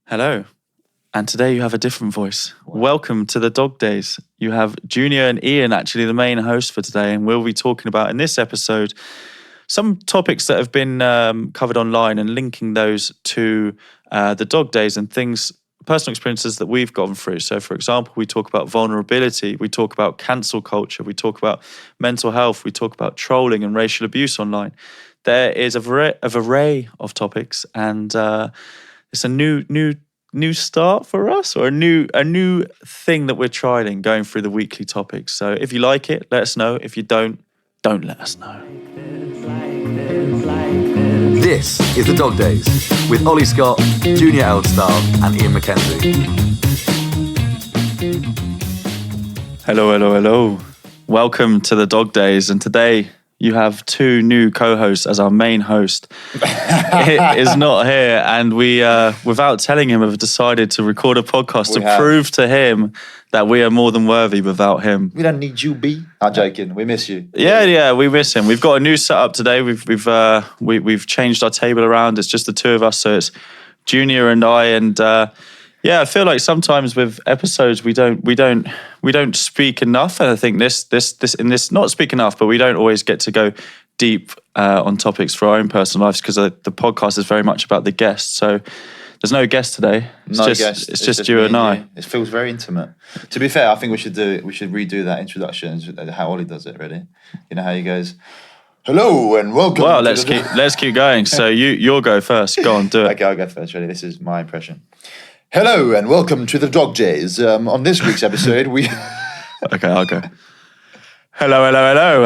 Hello, and today you have a different voice. Welcome to the Dog Days. You have Junior and Ian, actually the main host for today, and we'll be talking about in this episode some topics that have been covered online and linking those to the Dog Days and things, personal experiences that we've gone through. So, for example, we talk about vulnerability, we talk about cancel culture, we talk about mental health, we talk about trolling and racial abuse online. There is an array of topics, and it's a new start for us, or a new thing that we're trialing, going through the weekly topics. So if you like it, let us know. If you don't let us know. This is the Dog Days with Ollie Scott, Junior Eldstar, and Ian McKenzie. Hello. Welcome to the Dog Days, and today you have two new co-hosts as our main host. It is not here, and we, without telling him, have decided to record a podcast prove to him that we are more than worthy without him. We don't need you, B. I'm joking. We miss you. Yeah, we miss him. We've got a new setup today. We've changed our table around. It's just the two of us, so it's Junior and I, and I feel like sometimes with episodes we don't speak enough, and I think this not speak enough, but we don't always get to go deep on topics for our own personal lives, because the podcast is very much about the guests. So there's no guest today. It's just you and I. It feels very intimate. To be fair, I think we should redo that introduction, how Ollie does it. Really, you know how he goes, "Hello and welcome." Well, let's keep going. So you'll go first. Go on, do it. Okay, I'll go first. Ready? This is my impression. Hello and welcome to the Dog Days. On this week's episode, we... Okay, I'll go. Hello,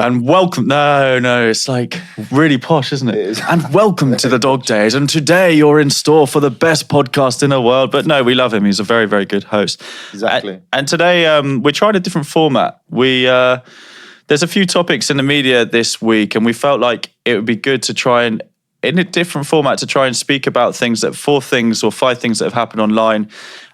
and welcome... No, it's like really posh, isn't it? It is. And welcome to the Dog Days, and today you're in store for the best podcast in the world. But no, we love him. He's a very, very good host. Exactly. And today we tried a different format. There's a few topics in the media this week, and we felt like it would be good to try and, in a different format, to try and speak about five things that have happened online,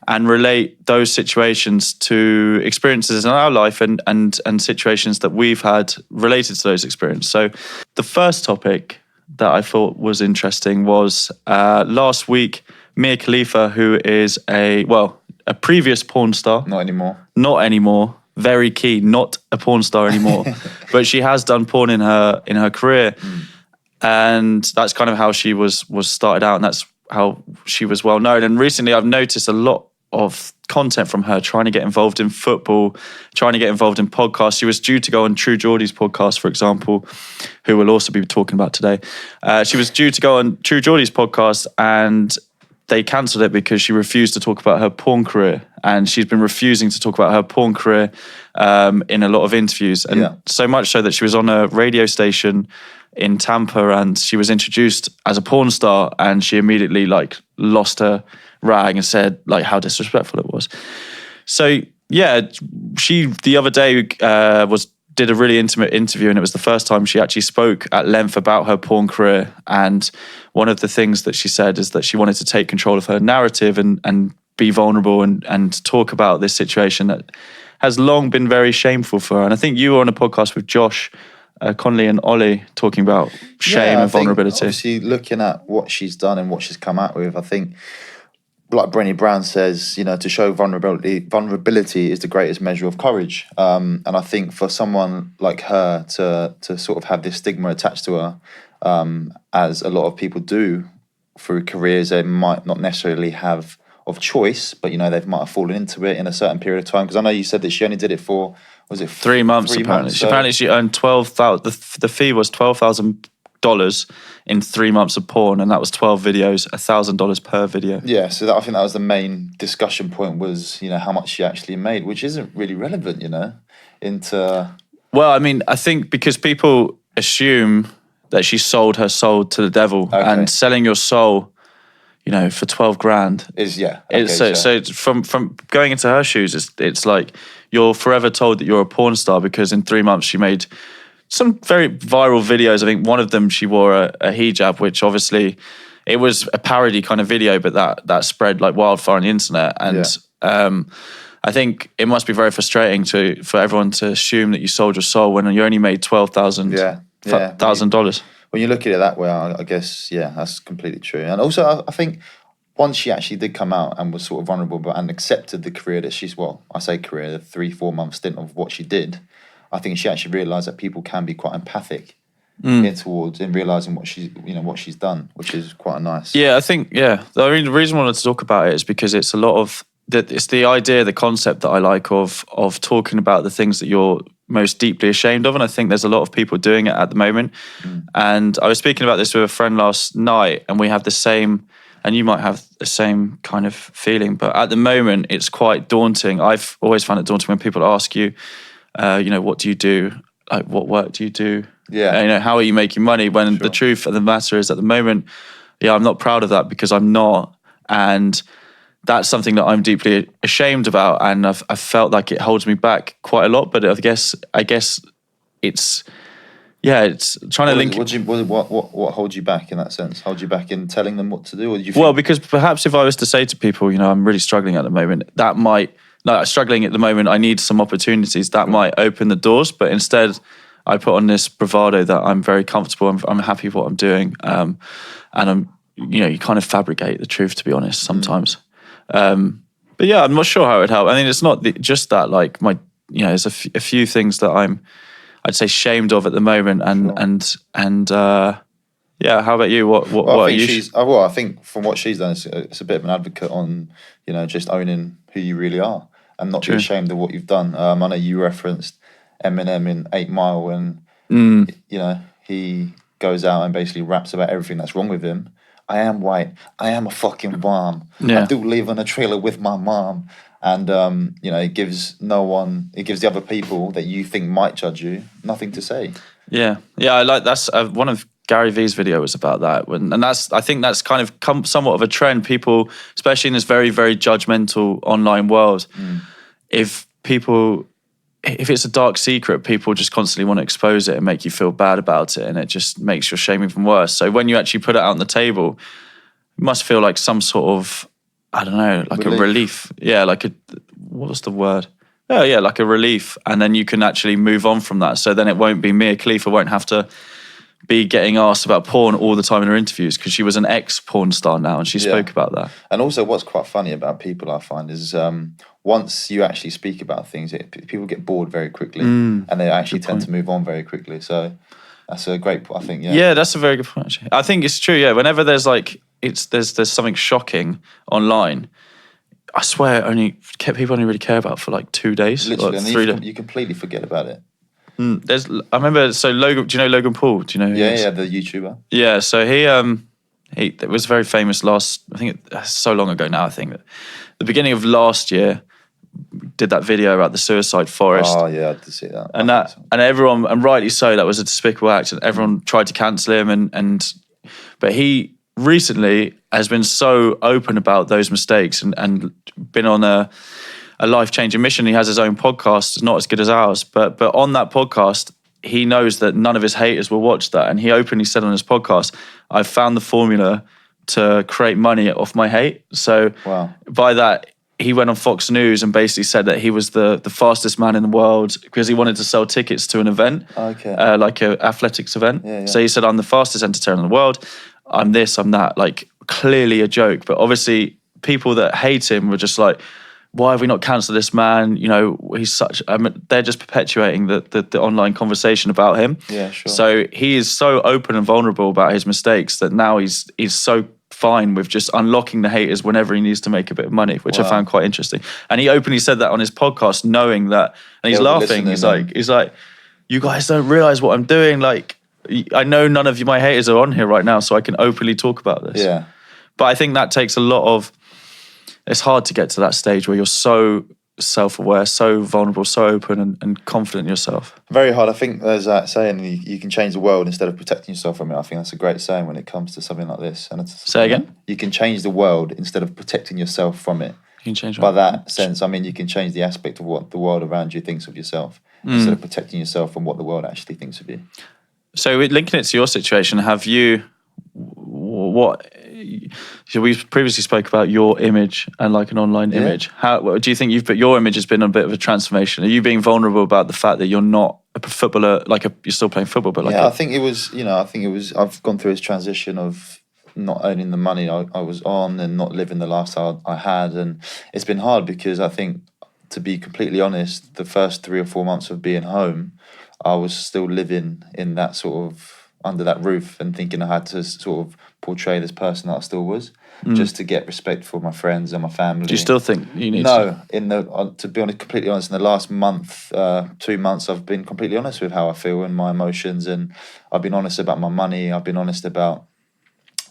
and relate those situations to experiences in our life and situations that we've had related to those experiences. So the first topic that I thought was interesting was last week, Mia Khalifa, who is a previous porn star. Not anymore. Very key, not a porn star anymore. But she has done porn in her career. And that's kind of how she was started out, and that's how she was well known. And recently I've noticed a lot of content from her trying to get involved in football, trying to get involved in podcasts. She was due to go on Geordie's podcast, for example, who we'll also be talking about today. She was due to go on Geordie's podcast, and they cancelled it because she refused to talk about her porn career. And she's been refusing to talk about her porn career in a lot of interviews. And so much so that she was on a radio station in Tampa, and she was introduced as a porn star, and she immediately lost her rag and said how disrespectful it was. So she the other day did a really intimate interview, and it was the first time she actually spoke at length about her porn career. And one of the things that she said is that she wanted to take control of her narrative and be vulnerable and talk about this situation that has long been very shameful for her. And I think you were on a podcast with Josh Conley and Ollie talking about shame and vulnerability. Obviously, looking at what she's done and what she's come out with, I think, like Brené Brown says, to show vulnerability is the greatest measure of courage. And I think for someone like her to sort of have this stigma attached to her, as a lot of people do through careers they might not necessarily have of choice, but they might have fallen into it in a certain period of time. Because I know you said that she only did it for, was it 3 months? Apparently, she earned $12,000. The fee was $12,000 in 3 months of porn, and that was 12 videos, $1,000 per video. Yeah, so I think that was the main discussion point, was how much she actually made, which isn't really relevant, into. Well, I mean, I think because people assume that she sold her soul to the devil, and selling your soul, for 12 grand is So from going into her shoes, it's like you're forever told that you're a porn star, because in 3 months she made some very viral videos. I think one of them she wore a hijab, which obviously it was a parody kind of video, but that spread like wildfire on the internet. And I think it must be very frustrating for everyone to assume that you sold your soul when you only made $12,000. When you look at it that way, I guess, that's completely true. And also, I think once she actually did come out and was sort of vulnerable and accepted the career that she's, I say career, the 3-4 month stint of what she did, I think she actually realised that people can be quite empathic in realising what she's done, which is quite nice. Yeah, I think, I mean, the reason I wanted to talk about it is because it's a lot of, it's the idea, the concept that I like of talking about the things that you're most deeply ashamed of. And I think there's a lot of people doing it at the moment. And I was speaking about this with a friend last night, and we have the same, and you might have the same kind of feeling, but at the moment it's quite daunting. I've always found it daunting when people ask you, what do you do? Like, what work do you do? Yeah. How are you making money? When the truth of the matter is, at the moment, I'm not proud of that, because I'm not. And that's something that I'm deeply ashamed about, and I've felt like it holds me back quite a lot. But I guess it's trying to link. What holds you back in that sense? Hold you back in telling them what to do, or do you? Well, because perhaps if I was to say to people, I'm really struggling at the moment, that might. No, struggling at the moment, I need some opportunities that might open the doors. But instead, I put on this bravado that I'm very comfortable. I'm happy with what I'm doing, and I'm. You kind of fabricate the truth, to be honest, sometimes. But yeah, I'm not sure how it would help. I mean, it's not just that. Like there's a few things that I'd say shamed of at the moment, and how about you? What are you? I think from what she's done, it's a bit of an advocate on just owning who you really are and not be ashamed of what you've done. I know you referenced Eminem in 8 Mile, and he goes out and basically raps about everything that's wrong with him. I am white. I am a fucking bomb. I do live in a trailer with my mom. And, it gives the other people that you think might judge you nothing to say. Yeah. Yeah, I like that's one of Gary Vee's video was about that. And I think that's kind of come somewhat of a trend. People, especially in this very, very judgmental online world, if it's a dark secret, people just constantly want to expose it and make you feel bad about it, and it just makes your shame even worse. So when you actually put it out on the table, you must feel like some sort of, I don't know, like relief. A relief. Yeah, what was the word? Oh yeah, like a relief. And then you can actually move on from that. So then it won't be, Mia Khalifa won't have to be getting asked about porn all the time in her interviews, because she was an ex-porn star now, and she spoke about that. And also what's quite funny about people, I find, is once you actually speak about things, people get bored very quickly, and they actually tend to move on very quickly. So that's a great point, I think. Yeah, that's a very good point, actually. I think it's true, whenever there's there's something shocking online, I swear people only really care about for 2 days. Literally, and 3 days. You completely forget about it. I remember, Logan, do you know Logan Paul? Do you know who he is? Yeah, the YouTuber. Yeah, so he was very famous so long ago now, I think. The beginning of last year, did that video about the suicide forest. Oh yeah, I did see that. And everyone, and rightly so, that was a despicable act, and everyone tried to cancel him, but he recently has been so open about those mistakes and been on a life-changing mission. He has his own podcast, not as good as ours, but on that podcast, he knows that none of his haters will watch that, and he openly said on his podcast, "I've found the formula to create money off my hate." So by that, he went on Fox News and basically said that he was the fastest man in the world because he wanted to sell tickets to an event, like an athletics event. Yeah. So he said, "I'm the fastest entertainer in the world. I'm this, I'm that." Clearly a joke, but obviously people that hate him were just like, why have we not cancelled this man? He's such. They're just perpetuating the online conversation about him. Yeah, sure. So he is so open and vulnerable about his mistakes that now he's so fine with just unlocking the haters whenever he needs to make a bit of money, which I found quite interesting. And he openly said that on his podcast, knowing that, and he's laughing. He's like, "You guys don't realize what I'm doing. I know none of my haters are on here right now, so I can openly talk about this." Yeah. But I think that takes a lot of. It's hard to get to that stage where you're so self-aware, so vulnerable, so open and confident in yourself. Very hard. I think there's that saying, you can change the world instead of protecting yourself from it. I think that's a great saying when it comes to something like this. And say again? You can change the world instead of protecting yourself from it. You can change. By that sense, I mean, you can change the aspect of what the world around you thinks of yourself instead of protecting yourself from what the world actually thinks of you. So linking it to your situation, have you... So we previously spoke about your image and an online image. How do you think your image has been a bit of a transformation? Are you being vulnerable about the fact that you're not a footballer, you're still playing football, but I think it was, I've gone through this transition of not earning the money I was on and not living the lifestyle I had. And it's been hard because I think, to be completely honest, the first 3 or 4 months of being home, I was still living in that sort of, under that roof, and thinking I had to sort of portray this person that I still was, just to get respect for my friends and my family. Do you still think you need No, to be honest, completely honest, in the last month, 2 months, I've been completely honest with how I feel and my emotions, and I've been honest about my money. I've been honest about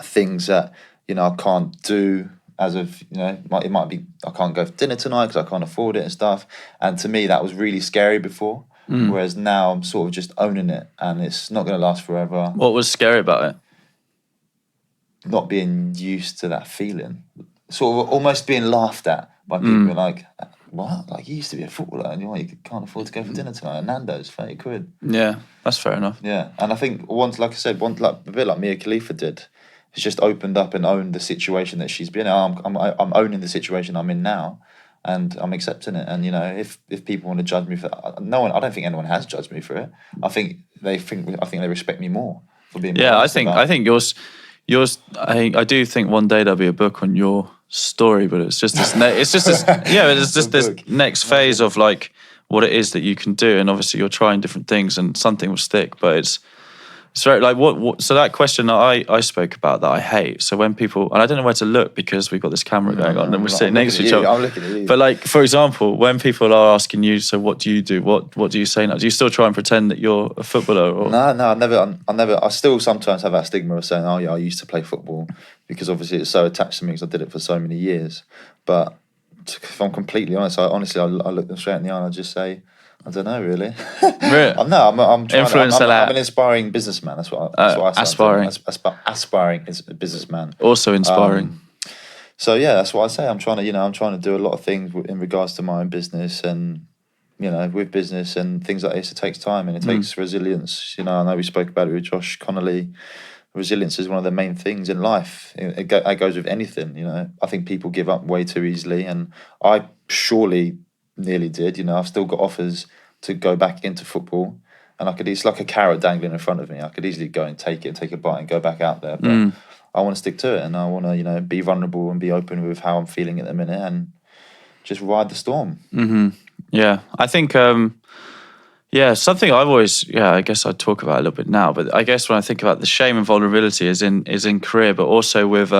things that, you know, I can't do as of, you know, it might be I can't go for dinner tonight because I can't afford it and stuff. And to me, that was really scary before. Whereas now I'm sort of just owning it, and it's not going to last forever. What was scary about it? Not being used to that feeling, sort of almost being laughed at by people like, what? Like, you used to be a footballer and you can't afford to go for dinner tonight at Nando's, 30 quid. Yeah, that's fair enough. Yeah, and I think once, like I said, like a bit like Mia Khalifa did, it's just opened up and owned the situation that she's been in. I'm owning the situation I'm in now, and I'm accepting it. And, you know, if people want to judge me for no one, I don't think anyone has judged me for it. I think they respect me more for being. Yeah, I think yours. I do think one day there'll be a book on your story, but it's just this. It's just this next phase of like what it is that you can do, and obviously you're trying different things, and something will stick. But it's very like what. So that question that I spoke about that I hate. So when people, and I don't know where to look because we've got this camera going on, and we're sitting next to each other. I'm looking at you. But like, for example, when people are asking you, so what do you do? What do you say now? Do you still try and pretend that you're a footballer? Or? No, I never. I still sometimes have that stigma of saying, "Oh yeah, I used to play football," because obviously it's so attached to me because I did it for so many years. But if I'm completely honest, I look them straight in the eye and I just say, I don't know, really. Really? I'm trying. Influencer I'm an inspiring businessman. That's what I say. Aspiring. Aspiring is a businessman. Also inspiring. So yeah, that's what I say. I'm trying to do a lot of things in regards to my own business, and, you know, with business and things like this, it takes time and it takes resilience. You know, I know we spoke about it with Josh Connolly. Resilience is one of the main things in life. It goes with anything. You know, I think people give up way too easily, and I surely nearly did. You know, I've still got offers to go back into football, and it's like a carrot dangling in front of me. I could easily go and take a bite and go back out there, but I want to stick to it, and I want to, you know, be vulnerable and be open with how I'm feeling at the minute, and just ride the storm. Yeah, I think something I've always I guess I'd talk about a little bit now, but I guess when I think about the shame and vulnerability is in career, but also with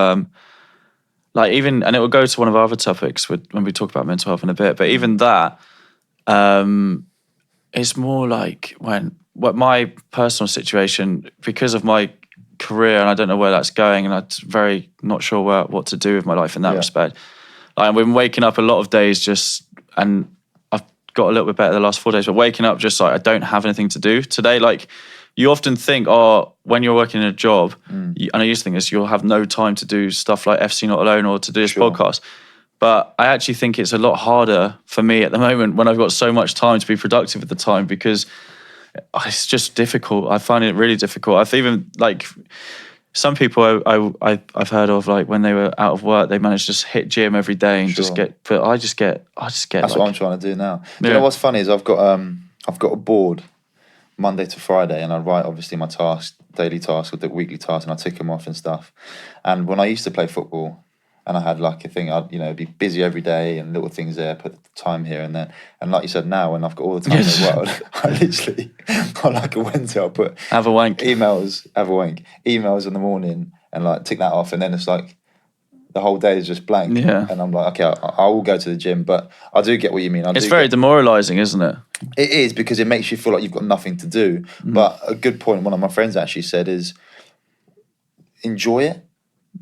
like even, and it will go to one of our other topics when we talk about mental health in a bit, but even that, it's more like what my personal situation, because of my career, and I don't know where that's going, and I'm very not sure what to do with my life in that respect. Like, I've been waking up a lot of days and I've got a little bit better the last 4 days, but waking up just like I don't have anything to do today. Like, you often think, when you're working in a job, and I used to think this, you'll have no time to do stuff like FC Not Alone or to do this podcast. But I actually think it's a lot harder for me at the moment when I've got so much time to be productive at the time, because it's just difficult. I find it really difficult. I've even, like, some people I've heard of, like, when they were out of work, they managed to just hit gym every day and but I just get. That's like, what I'm trying to do now. You know what's funny is I've got a board Monday to Friday, and I write obviously my tasks, daily tasks or the weekly tasks, and I tick them off and stuff. And when I used to play football, and I had like a thing, I'd, you know, be busy every day and little things there, put the time here and there. And like you said, now when I've got all the time in the world, I literally, on like a Wednesday, I'll put have a wank emails in the morning, and like tick that off, and then it's like the whole day is just blank. Yeah. And I'm like, okay, I will go to the gym, but I do get what you mean. It's very demoralising, isn't it? It is, because it makes you feel like you've got nothing to do. But a good point one of my friends actually said is enjoy it.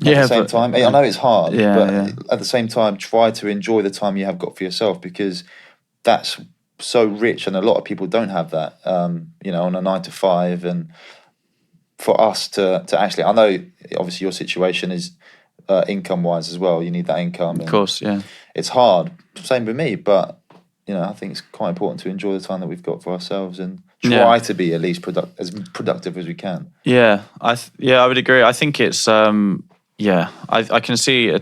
At the same time, I know it's hard, but at the same time, try to enjoy the time you have got for yourself, because that's so rich, and a lot of people don't have that, you know, on a 9 to 5. And for us to actually, I know obviously your situation is income-wise as well. You need that income. Of course, yeah. It's hard. Same with me, but, you know, I think it's quite important to enjoy the time that we've got for ourselves and try to be at least as productive as we can. Yeah, I would agree. I think it's I can see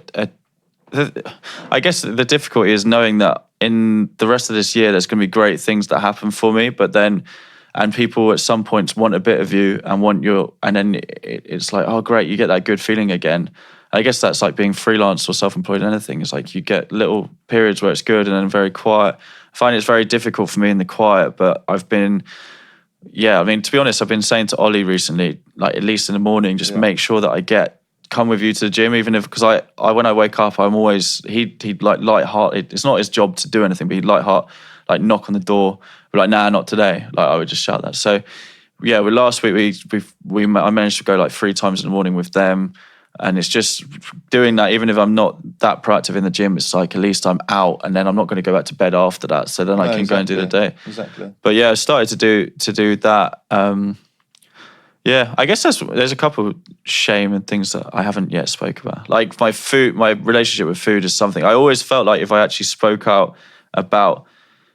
I guess the difficulty is knowing that in the rest of this year there's going to be great things that happen for me, but then and people at some points want a bit of you and want your, and then it's like, oh great, you get that good feeling again. I guess that's like being freelance or self-employed. Anything, it's like you get little periods where it's good and then very quiet. I find it's very difficult for me in the quiet, but I've been, I mean, to be honest, I've been saying to Ollie recently, like at least in the morning, just make sure that I come with you to the gym, even if, because I when I wake up, I'm always, he'd like light-hearted, it's not his job to do anything, but he'd like knock on the door, be like, nah, not today. Like I would just shout that. So yeah, last week I managed to go like 3 times in the morning with them. And it's just doing that, even if I'm not that proactive in the gym, it's like at least I'm out, and then I'm not going to go back to bed after that. So then I can go and do the day. Exactly. But yeah, I started to do that. I guess there's a couple shame and things that I haven't yet spoke about. Like my relationship with food is something I always felt like if I actually spoke out about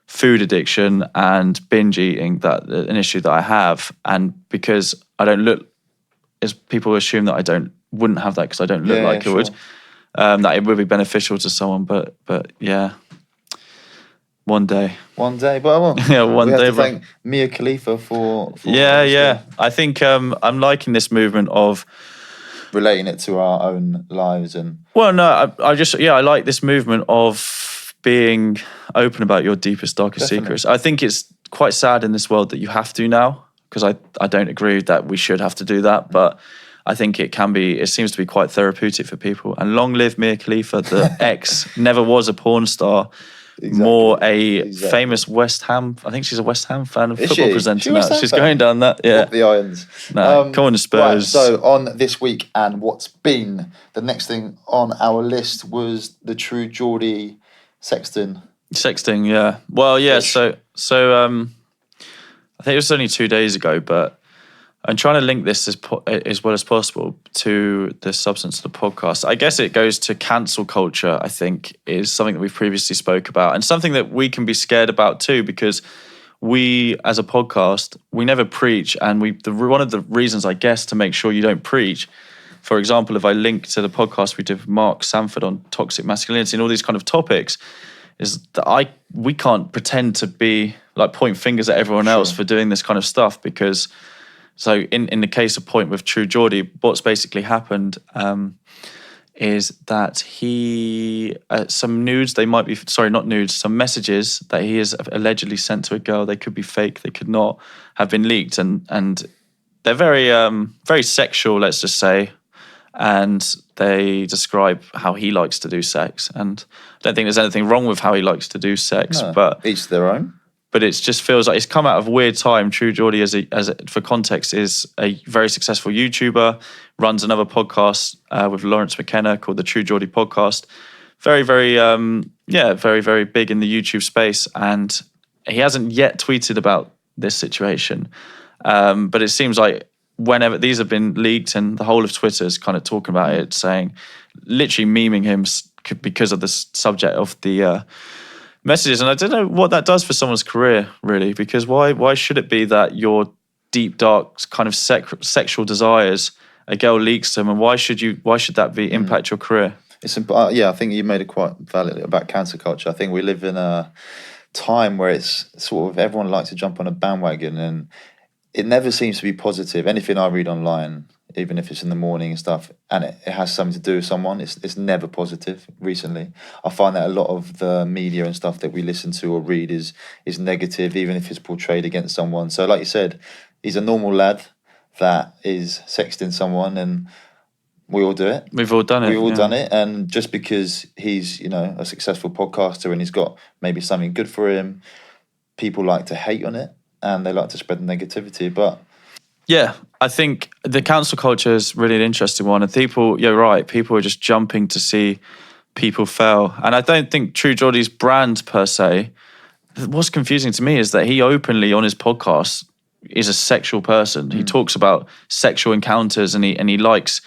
food addiction and binge eating, that an issue that I have, and because I don't look, as people assume that I wouldn't have that because I don't look like it would, that it would be beneficial to someone, but yeah, one day. But well, yeah, one we day. have to thank Mia Khalifa for yeah. I think I'm liking this movement of relating it to our own lives and. Well, no, I like this movement of being open about your deepest, darkest secrets. I think it's quite sad in this world that you have to now, because I don't agree that we should have to do that, but I think it seems to be quite therapeutic for people. And long live Mia Khalifa, the ex, never was a porn star, more a famous West Ham, I think she's a West Ham fan of football presenter now. She's going down that, Up the irons. No, come on the Spurs. Right, so on this week and what's been, the next thing on our list was the true Geordie sexting. Sexting, yeah. Well, yeah, so I think it was only 2 days ago, but I'm trying to link this as well as possible to the substance of the podcast. I guess it goes to cancel culture, I think, is something that we've previously spoke about, and something that we can be scared about too, because we, as a podcast, we never preach, and one of the reasons, I guess, to make sure you don't preach, for example, if I link to the podcast we did with Mark Sanford on toxic masculinity and all these kind of topics, is that we can't pretend to be like point fingers at everyone else for doing this kind of stuff, because so in the case of Point with True Geordie, what's basically happened is that some messages that he has allegedly sent to a girl, they could be fake, they could not, have been leaked, and they're very very sexual, let's just say, and they describe how he likes to do sex, and I don't think there's anything wrong with how he likes to do sex, but each their own. But it just feels like it's come out of a weird time. True Geordie, for context, is a very successful YouTuber, runs another podcast with Lawrence McKenna called the True Geordie Podcast. Very, very, very, very big in the YouTube space. And he hasn't yet tweeted about this situation. But it seems like whenever these have been leaked, and the whole of Twitter is kind of talking about it, saying, literally memeing him because of the subject of the messages. And I don't know what that does for someone's career, really, because why should it be that your deep, dark kind of sexual desires, a girl leaks them, and why should that be impact your career? It's I think you made it quite valid about cancel culture. I think we live in a time where it's sort of everyone likes to jump on a bandwagon, and it never seems to be positive. Anything I read online, even if it's in the morning and stuff, and it has something to do with someone, it's never positive recently. I find that a lot of the media and stuff that we listen to or read is negative, even if it's portrayed against someone. So like you said, he's a normal lad that is sexting someone, and we all do it. We've all done it. We've all done it. And just because he's, a successful podcaster and he's got maybe something good for him, people like to hate on it and they like to spread the negativity. But yeah, I think the cancel culture is really an interesting one. And people, you're right, people are just jumping to see people fail. And I don't think True Geordie's brand per se, what's confusing to me is that he openly on his podcast is a sexual person. He talks about sexual encounters, and he likes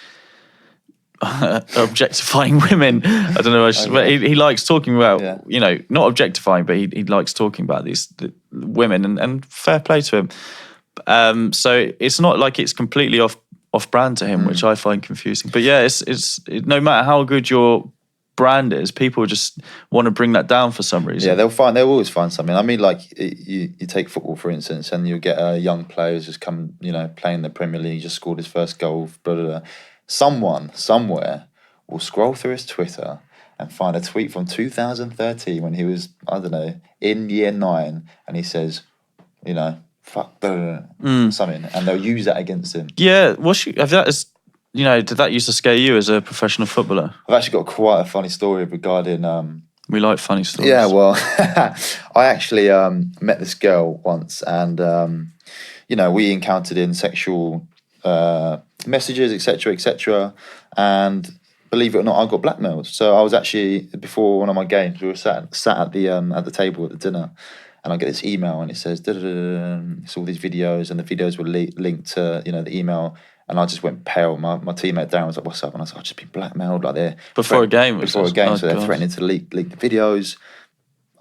objectifying women. I don't know. But he likes talking about, not objectifying, but he likes talking about the women, and fair play to him. So it's not like it's completely off brand to him, which I find confusing. But yeah, it's no matter how good your brand is, people just want to bring that down for some reason. Yeah, they'll always find something. I mean, like you take football for instance, and you'll get a young player who's just come, playing the Premier League, just scored his first goal, blah, blah, blah. Someone somewhere will scroll through his Twitter and find a tweet from 2013 when he was, I don't know, in year 9, and he says, fuck, blah, blah, blah, something, and they'll use that against him. Yeah, did that used to scare you as a professional footballer? I've actually got quite a funny story regarding. We like funny stories. Yeah, well, I actually met this girl once, and we encountered in sexual messages, etc., etc., and believe it or not, I got blackmailed. So I was actually, before one of my games, we were sat at the table at the dinner, and I get this email, and it says, it's all these videos, and the videos were linked to the email. And I just went pale. My teammate Darren was like, "What's up?" And I was like, "I've just been blackmailed." Like they're before a game. So they're threatening to leak the videos.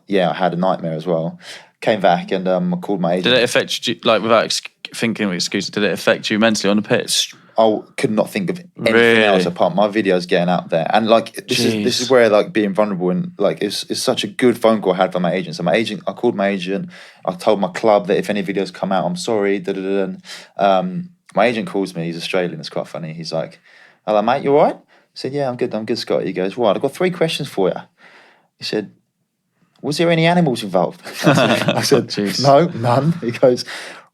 Yeah, I had a nightmare as well. Came back and I called my agent. Did it affect you, like, without thinking of excuses? Did it affect you mentally on the pitch? I could not think of anything else apart. My video's getting out there, and like this is where like being vulnerable and like it's such a good phone call I had from my agent. So I called my agent. I told my club that if any videos come out, I'm sorry. My agent calls me, he's Australian, it's quite funny. He's like, "Hello, mate, you all right?" I said, "Yeah, I'm good, Scott." He goes, "Right, I've got 3 questions for you." He said, "Was there any animals involved?" I said, "No, none." He goes,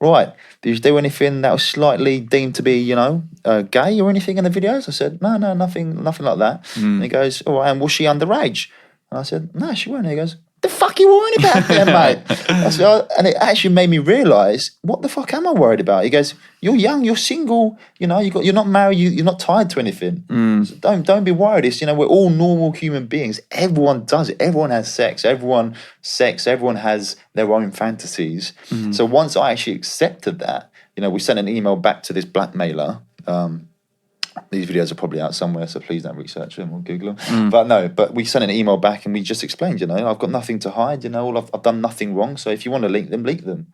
"Right, did you do anything that was slightly deemed to be, gay or anything in the videos?" I said, No, nothing like that. And he goes, "All right, and was she underage?" And I said, "No, she wasn't." He goes, "The fuck you worrying about there, mate?" I said, and it actually made me realise, what the fuck am I worried about? He goes, "You're young, you're single, you're not married, you're not tied to anything. So don't be worried. It's, we're all normal human beings. Everyone does it. Everyone has sex. Everyone has their own fantasies." So once I actually accepted that, we sent an email back to this blackmailer. These videos are probably out somewhere, so please don't research them or Google them. But we sent an email back and we just explained, I've got nothing to hide, I've done nothing wrong. So if you want to link them.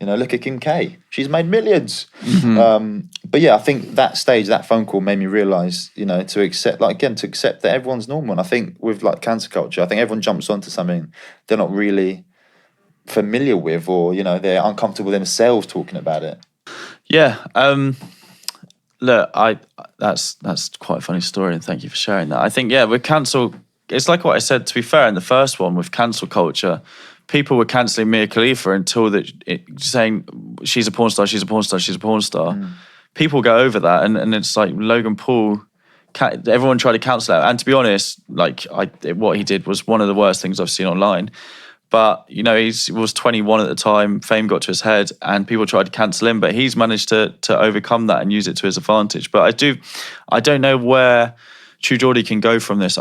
Look at Kim K. She's made millions. But yeah, I think that stage, that phone call made me realise, to accept that everyone's normal. And I think with like cancer culture, I think everyone jumps onto something they're not really familiar with, or, they're uncomfortable themselves talking about it. Yeah. Look, that's quite a funny story, and thank you for sharing that. I think, with cancel, it's like what I said, to be fair, in the first one with cancel culture, people were cancelling Mia Khalifa until saying she's a porn star, she's a porn star, she's a porn star. People go over that, and it's like Logan Paul, everyone tried to cancel that. And to be honest, like what he did was one of the worst things I've seen online. But, he was 21 at the time, fame got to his head, and people tried to cancel him, but he's managed to overcome that and use it to his advantage. But I don't know where True Geordie can go from this.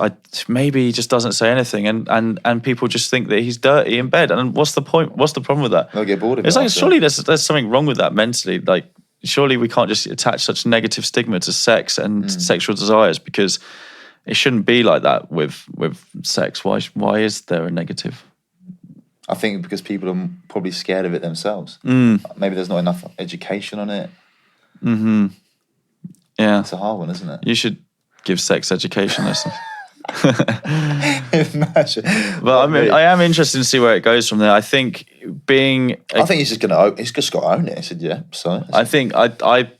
Maybe he just doesn't say anything, and people just think that he's dirty in bed. And what's the point? What's the problem with that? They'll get bored of it. It's like, surely there's something wrong with that mentally. Like, surely we can't just attach such negative stigma to sex and sexual desires, because it shouldn't be like that with sex. Why is there a negative? I think because people are probably scared of it themselves. Maybe there's not enough education on it. Yeah. It's a hard one, isn't it? You should give sex education lessons. Imagine. But I am interested to see where it goes from there. I think I think he's just got to own it. I said, yeah. So I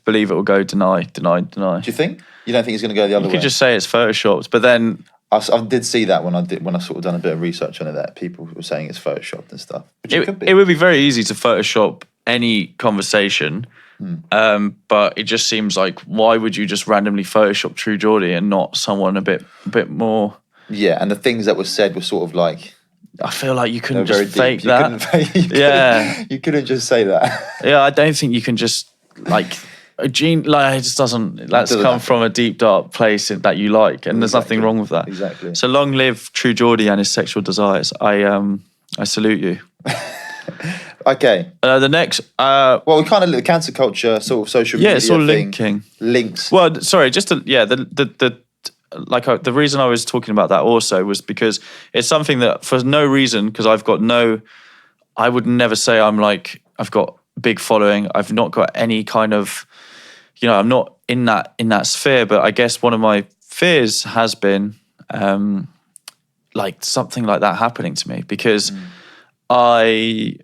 believe it will go deny. Do you think? You don't think he's going to go the other way? You could just say it's photoshopped, but then I did see that when I sort of done a bit of research on it, that people were saying it's photoshopped and stuff. Which it could be. It would be very easy to Photoshop any conversation, but it just seems like, why would you just randomly Photoshop True Geordie and not someone a bit more? Yeah, and the things that were said were sort of like, I feel like you couldn't just fake that. You couldn't just say that. Yeah, I don't think you can just like. A gene, like, it just doesn't. That's come from a deep, dark place that you like, and there's nothing wrong with that. Exactly. So long live True Geordie and his sexual desires. I salute you. Okay. The next. Well, we kind of the cancer culture, sort of social media. Yeah, it's all thing, linking links. Well, sorry, just the reason I was talking about that also was because it's something that for no reason, because I would never say I've got big following. I've not got any kind of. I'm not in that sphere, but I guess one of my fears has been like something like that happening to me, because I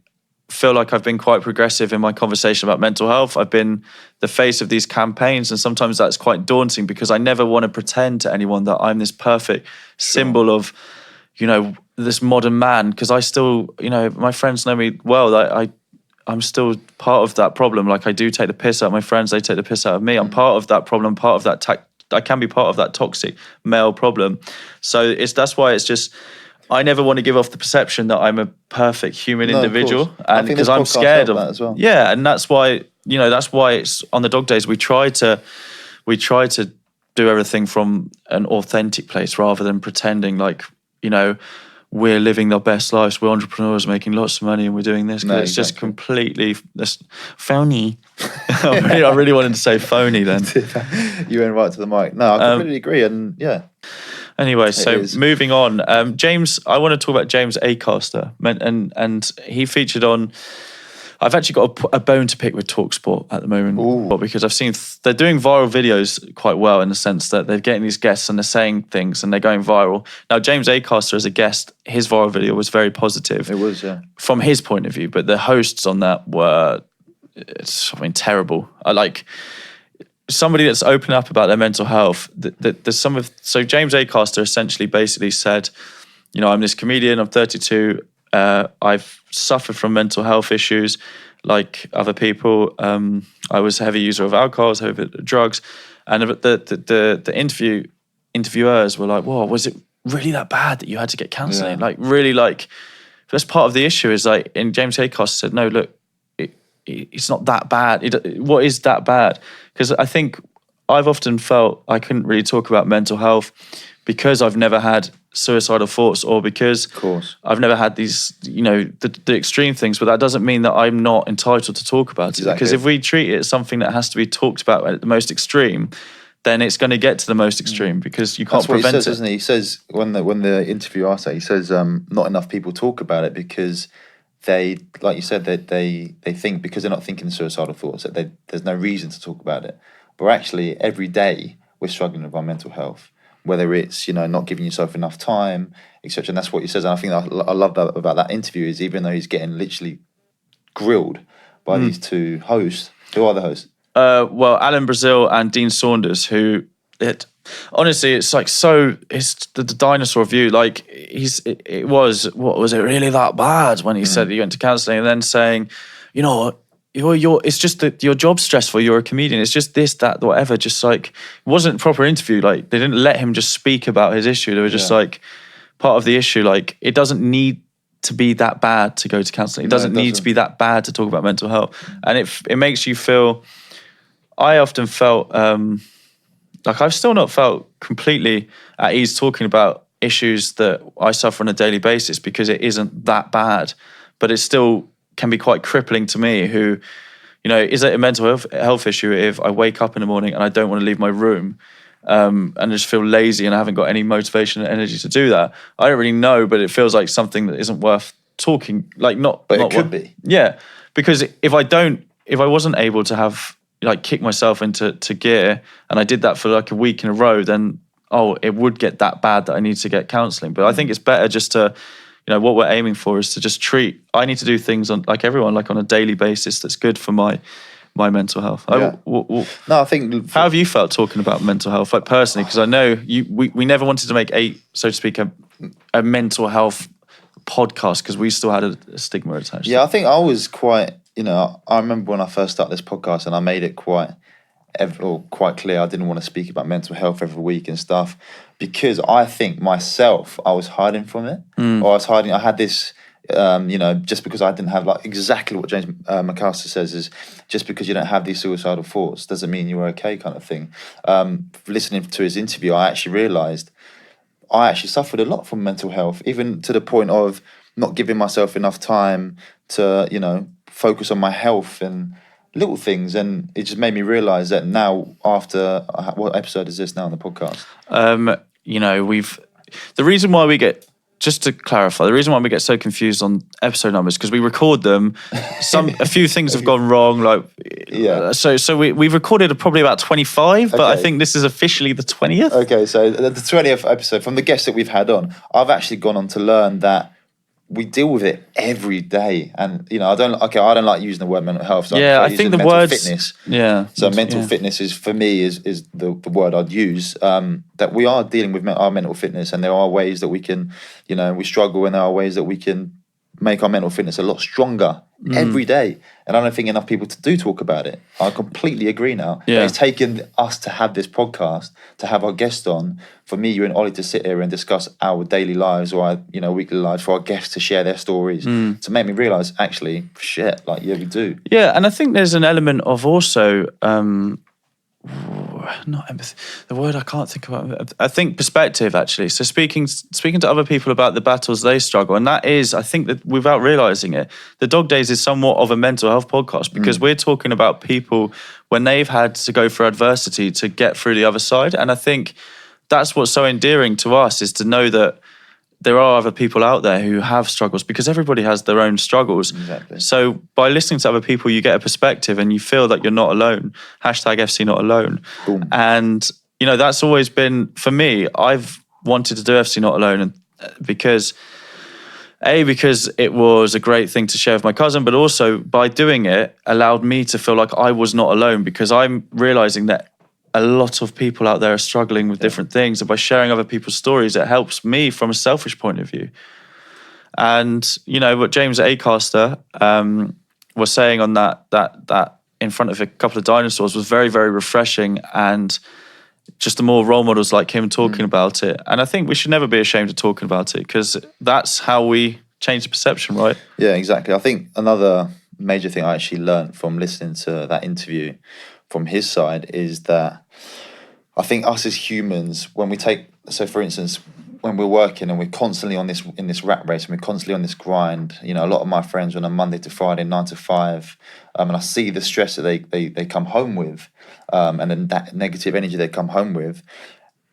feel like I've been quite progressive in my conversation about mental health. I've been the face of these campaigns, and sometimes that's quite daunting because I never want to pretend to anyone that I'm this perfect symbol of, this modern man, because I still, my friends know me well, that I'm still part of that problem. Like, I do take the piss out of my friends, they take the piss out of me. I'm part of that problem, part of that I can be part of that toxic male problem. So that's why it's just, I never want to give off the perception that I'm a perfect human individual, and because I'm scared of that as well. Yeah, and that's why it's on the Dog Days. We try to do everything from an authentic place rather than pretending like we're living our best lives. We're entrepreneurs making lots of money and we're doing this. No, It's just completely phony. I really wanted to say phony then. You went right to the mic. No, I completely agree. And yeah. Anyway, so moving on. James, I want to talk about James Acaster. And he featured on... I've actually got a bone to pick with TalkSport at the moment, because I've seen they're doing viral videos quite well, in the sense that they're getting these guests and they're saying things and they're going viral. Now, James Acaster as a guest, his viral video was very positive. It was, yeah. From his point of view, but the hosts on that were, terrible. I like somebody that's open up about their mental health. So James Acaster essentially basically said, I'm this comedian, I'm 32. I've suffered from mental health issues like other people. I was a heavy user of alcohol, I was heavy of drugs, and the interviewers were like, "Whoa, was it really that bad that you had to get counselling?" Yeah. Like, really, like, that's part of the issue. Is like, and James Acaster said, "No, look, it's not that bad. What is that bad?" Because I think I've often felt I couldn't really talk about mental health because I've never had suicidal thoughts, or because I've never had these, the extreme things. But that doesn't mean that I'm not entitled to talk about it. Because if we treat it as something that has to be talked about at the most extreme, then it's going to get to the most extreme, because you can't prevent it. That's what he says, it. doesn't he? He says, when the interview asked that, he says, not enough people talk about it because they, like you said, they think, because they're not thinking suicidal thoughts, that there's no reason to talk about it. But actually, every day we're struggling with our mental health, whether it's, not giving yourself enough time, etc. And that's what he says. And I think I love that about that interview, is even though he's getting literally grilled by these two hosts. Who are the hosts? Well, Alan Brazil and Dean Saunders, honestly, it's like, it's the dinosaur view. Like, what was it really that bad when he said that you went to counselling, and then saying, it's just that your job's stressful, you're a comedian, it's just this, that, whatever. Just like, it wasn't a proper interview. Like, they didn't let him just speak about his issue. They were just like, part of the issue, like, it doesn't need to be that bad to go to counselling. It doesn't need to be that bad to talk about mental health. And it makes you feel, I often felt, like, I've still not felt completely at ease talking about issues that I suffer on a daily basis, because it isn't that bad, but it still can be quite crippling to me, who, is it a mental health issue if I wake up in the morning and I don't want to leave my room, and I just feel lazy and I haven't got any motivation and energy to do that? I don't really know, but it feels like something that isn't worth talking, like, But it could be. Yeah, because if I wasn't able to have, like, kick myself into gear, and I did that for like a week in a row, then, it would get that bad that I need to get counselling. But I think it's better just to, what we're aiming for is to just I need to do things on, like everyone, like on a daily basis that's good for my mental health. Yeah. No, I think... How have you felt talking about mental health, like, personally? Because I know we never wanted to make so to speak, a mental health podcast, because we still had a stigma attached. Yeah, I think I was quite, I remember when I first started this podcast, and I made it quite clear I didn't want to speak about mental health every week and stuff, because I think myself, I was hiding from it. Or I had this, just because I didn't have, like, exactly what James Acaster says is, just because you don't have these suicidal thoughts doesn't mean you're okay, kind of thing. Listening to his interview, I actually realised I actually suffered a lot from mental health, even to the point of not giving myself enough time to, focus on my health and little things. And it just made me realise that now, after, what episode is this now on the podcast? The reason why we get just to clarify, the reason why we get so confused on episode numbers because we record them. A few things have gone wrong. So we've recorded probably about 25, but I think this is officially the 20th. Okay, so the 20th episode from the guests that we've had on, I've actually gone on to learn that we deal with it every day, and I don't like using the word mental health. So I think the word fitness. Yeah. So mental fitness is for me is the word I'd use. That we are dealing with our mental fitness, and there are ways that we can, we struggle, and there are ways that we can make our mental fitness a lot stronger every day. And I don't think enough people do talk about it. I completely agree now. Yeah. It's taken us to have this podcast, to have our guest on, for me, you and Ollie to sit here and discuss our daily lives or our weekly lives, for our guests to share their stories, to make me realise, actually, shit, we do. Yeah, and I think there's an element of also, not empathy, the word I can't think about. I think perspective, actually. So speaking to other people about the battles they struggle, and that is, I think that without realising it, the Dog Days is somewhat of a mental health podcast because we're talking about people when they've had to go through adversity to get through the other side. And I think that's what's so endearing to us, is to know that there are other people out there who have struggles, because everybody has their own struggles. Exactly. So by listening to other people, you get a perspective and you feel that you're not alone. #FC not alone. Boom. And, that's always been, for me, I've wanted to do FC Not Alone, and because it was a great thing to share with my cousin, but also by doing it allowed me to feel like I was not alone, because I'm realising that a lot of people out there are struggling with different things, and by sharing other people's stories, it helps me from a selfish point of view. And what James at Acaster was saying on that in front of a couple of dinosaurs was very, very refreshing, and just the more role models like him talking about it. And I think we should never be ashamed of talking about it, because that's how we change the perception, right? Yeah, exactly. I think another major thing I actually learned from listening to that interview from his side is that I think us as humans, when we for instance, when we're working and we're constantly in this rat race and we're constantly on this grind, a lot of my friends on a Monday to Friday, 9 to 5, and I see the stress that they come home with, and then that negative energy they come home with.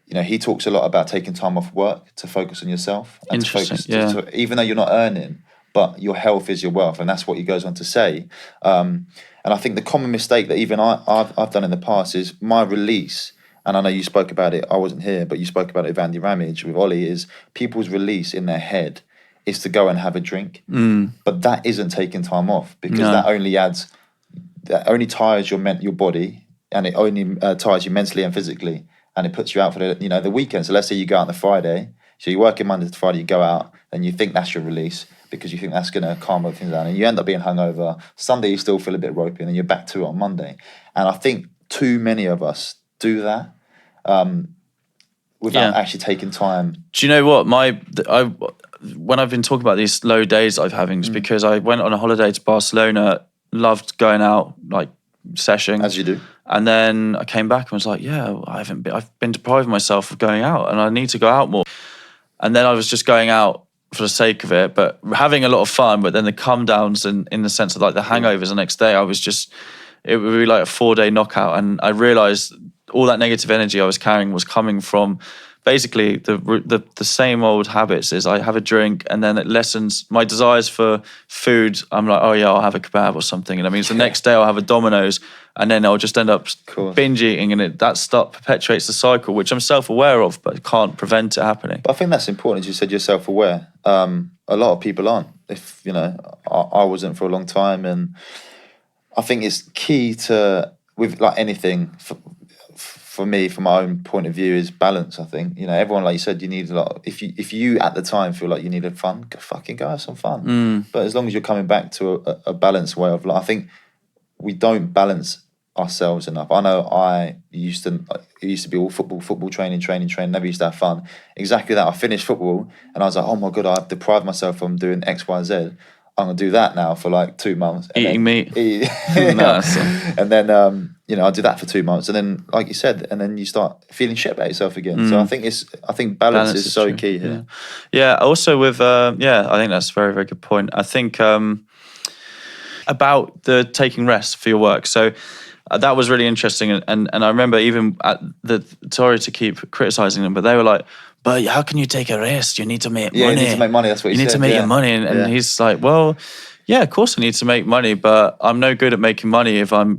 He talks a lot about taking time off work to focus on yourself and to focus, even though you're not earning, but your health is your wealth, and that's what he goes on to say. And I think the common mistake that even I've done in the past is my release. And I know you spoke about it, I wasn't here, but you spoke about it with Andy Ramage, with Ollie, is people's release in their head is to go and have a drink. But that isn't taking time off, because that only tires your body, and it only tires you mentally and physically, and it puts you out for the weekend. So let's say you go out on the Friday, so you're working Monday to Friday, you go out, and you think that's your release, because you think that's going to calm things down, and you end up being hungover. Sunday you still feel a bit ropey, and then you're back to it on Monday. And I think too many of us do that without actually taking time. Do you know what? When I've been talking about these low days I've having, is because I went on a holiday to Barcelona, loved going out, like seshing. As you do. And then I came back and was like, I've been depriving myself of going out, and I need to go out more. And then I was just going out for the sake of it, but having a lot of fun. But then the come downs, and in the sense of like the hangovers the next day, it would be like a 4-day knockout. And I realized all that negative energy I was carrying was coming from basically the same old habits. Is I have a drink, and then it lessens my desires for food. I'm like, I'll have a kebab or something, and that means the next day I'll have a Domino's, and then I'll just end up binge eating, and that perpetuates the cycle, which I'm self-aware of, but can't prevent it happening. But I think that's important, as you said, you're self-aware. A lot of people aren't. If I wasn't for a long time, and I think it's key to, with like anything, for me, from my own point of view, is balance. I think everyone, like you said, you need a lot. If you at the time feel like you needed fun, go have some fun. But as long as you're coming back to a balanced way of life, I think we don't balance ourselves enough. I know it used to be all football training, never used to have fun. Exactly that. I finished football and I was like, oh my God, I've deprived myself from doing X, Y, Z. I'm gonna do that now for like 2 months. Eating meat. And then I'll do that for 2 months, and then, like you said, and then you start feeling shit about yourself again. So I think balance is so key here. Yeah. Also with I think that's a very, very good point. I think about the taking rest for your work. So that was really interesting, and I remember even at sorry to keep criticizing them, but they were like, but how can you take a risk? You need to make Yeah, money. you need to make money. That's what he You need said, to make yeah. your money. And Yeah. he's like, well, yeah, of course I need to make money, but I'm no good at making money if I'm,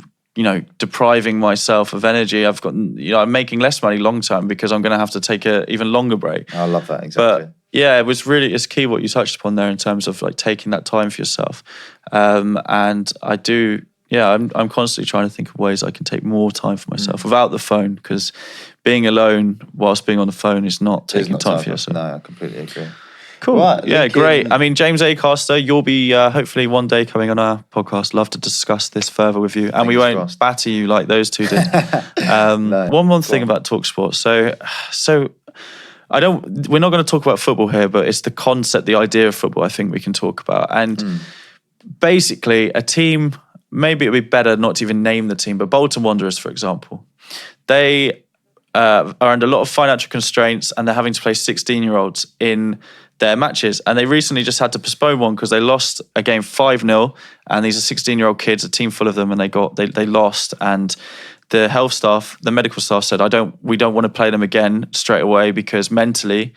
depriving myself of energy. I'm making less money long term because I'm going to have to take a even longer break. I love that, exactly. But yeah, it's key what you touched upon there in terms of like taking that time for yourself. And I do, I'm constantly trying to think of ways I can take more time for myself without the phone, because being alone whilst being on the phone is not taking not time for yourself. No, I completely agree. Cool. Right, yeah, Lincoln. great. I mean, James Acaster, you'll be hopefully one day coming on our podcast. Love to discuss this further with you. And we Fingers won't crossed. batter you like those two did. No, one more go thing on. about TalkSport. So we're not going to talk about football here, but it's the concept, the idea of football I think we can talk about. And basically a team, maybe it would be better not to even name the team, but Bolton Wanderers, for example, they are under a lot of financial constraints and they're having to play 16-year-olds in their matches. And they recently just had to postpone one because they lost a game 5-0. And these are 16-year-old kids, a team full of them, and they lost. And the health staff, the medical staff said, we don't want to play them again straight away because mentally,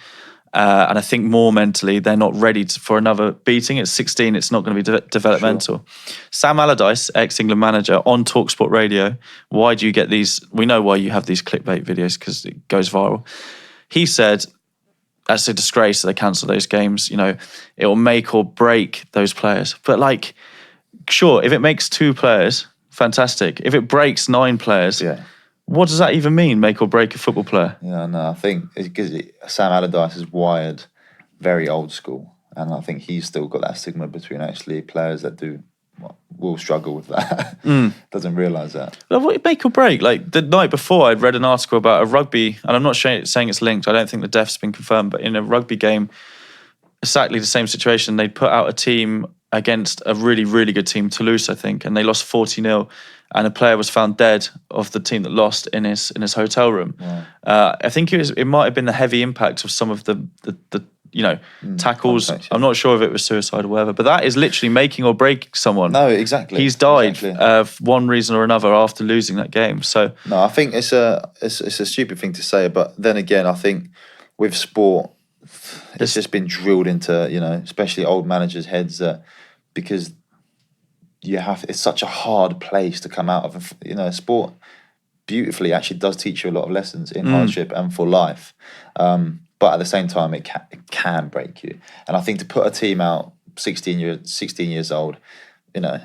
and I think more mentally, they're not ready for another beating. At 16, it's not going to be developmental. Sure. Sam Allardyce, ex-England manager, on TalkSport Radio, why do you get these? We know why you have these clickbait videos, because it goes viral. He said, that's a disgrace that they cancel those games. It will make or break those players. But sure, if it makes 2 players, fantastic. If it breaks 9 players, what does that even mean, make or break a football player? Yeah, no, I think it's because Sam Allardyce is wired very old school. And I think he's still got that stigma between actually players that will struggle with that. Doesn't realise that. What make or break? Like the night before, I'd read an article about a rugby, and I'm not saying it's linked. I don't think the death's been confirmed, but in a rugby game, exactly the same situation. They'd put out a team against a really, really good team, Toulouse, I think, and they lost 40-0. And a player was found dead of the team that lost in his hotel room. Wow. I think it might have been the heavy impact of some of the tackles. Contact, I'm not sure if it was suicide or whatever, but that is literally making or breaking someone. No, exactly. He's died for one reason or another after losing that game. So no, I think it's a stupid thing to say, but then again, I think with sport, it's just been drilled into especially old managers' heads because it's such a hard place to come out of. Sport beautifully actually does teach you a lot of lessons in hardship and for life. But at the same time, it can break you. And I think to put a team out 16 years old,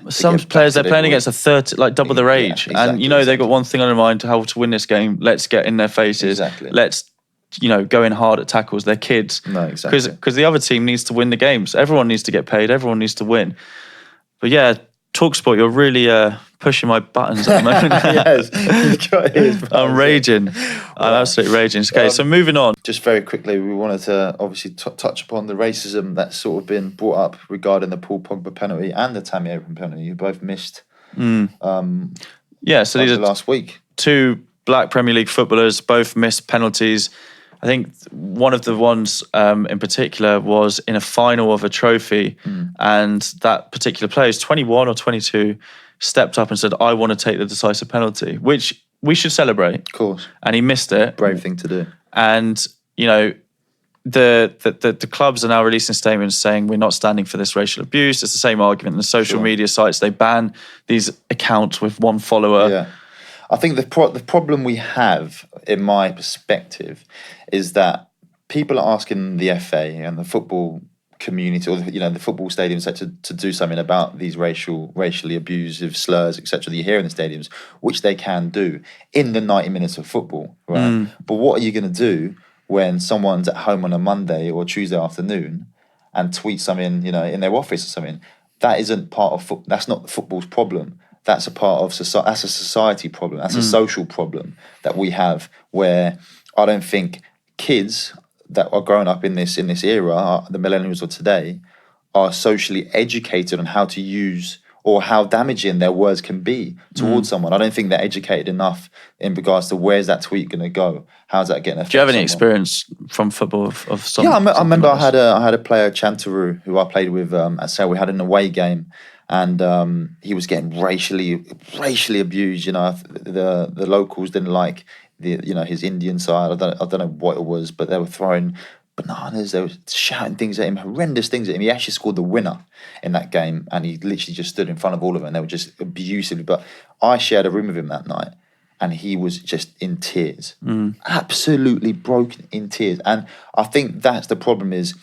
some players they're playing against 30, like double their age, exactly, and they've got one thing on their mind: how to win this game. Let's get in their faces. Exactly. Let's go in hard at tackles. They're kids. No, exactly. Because the other team needs to win the games. Everyone needs to get paid. Everyone needs to win. But yeah, TalkSport, you're really pushing my buttons at the moment. Yes, I'm raging. I'm absolutely raging. Okay, so moving on. Just very quickly, we wanted to obviously touch upon the racism that's sort of been brought up regarding the Paul Pogba penalty and the Tammy Abraham penalty. You both missed. So these are last week. 2 black Premier League footballers, both missed penalties. I think one of the ones in particular was in a final of a trophy, and that particular player, is 21 or 22, stepped up and said, I want to take the decisive penalty, which we should celebrate. Of course. And he missed it. Brave thing to do. And, the clubs are now releasing statements saying we're not standing for this racial abuse. It's the same argument in the social media sites. They ban these accounts with 1 follower. Yeah. I think the problem we have, in my perspective, is that people are asking the FA and the football community, or the football stadiums, to do something about these racially abusive slurs, etc. that you hear in the stadiums, which they can do in the 90 minutes of football, right? But what are you going to do when someone's at home on a Monday or Tuesday afternoon and tweets something, in their office or something? That isn't part of that's not football's problem. That's a part of society. That's a society problem. That's a social problem that we have, where I don't think kids that are growing up in this era, the millennials of today, are socially educated on how to use or how damaging their words can be towards someone. I don't think they're educated enough in regards to where's that tweet going to go. How's that getting affected? Do you have any experience from football of some? Yeah, I remember I had a player, Chantaru, who I played with at Sale. We had an away game, and he was getting racially abused. The locals didn't like his Indian side. I don't know what it was, but they were throwing bananas. They were shouting things at him, horrendous things at him. He actually scored the winner in that game, and he literally just stood in front of all of them, and they were just abusively. But I shared a room with him that night, and he was just in tears, absolutely broken in tears. And I think that's the problem, is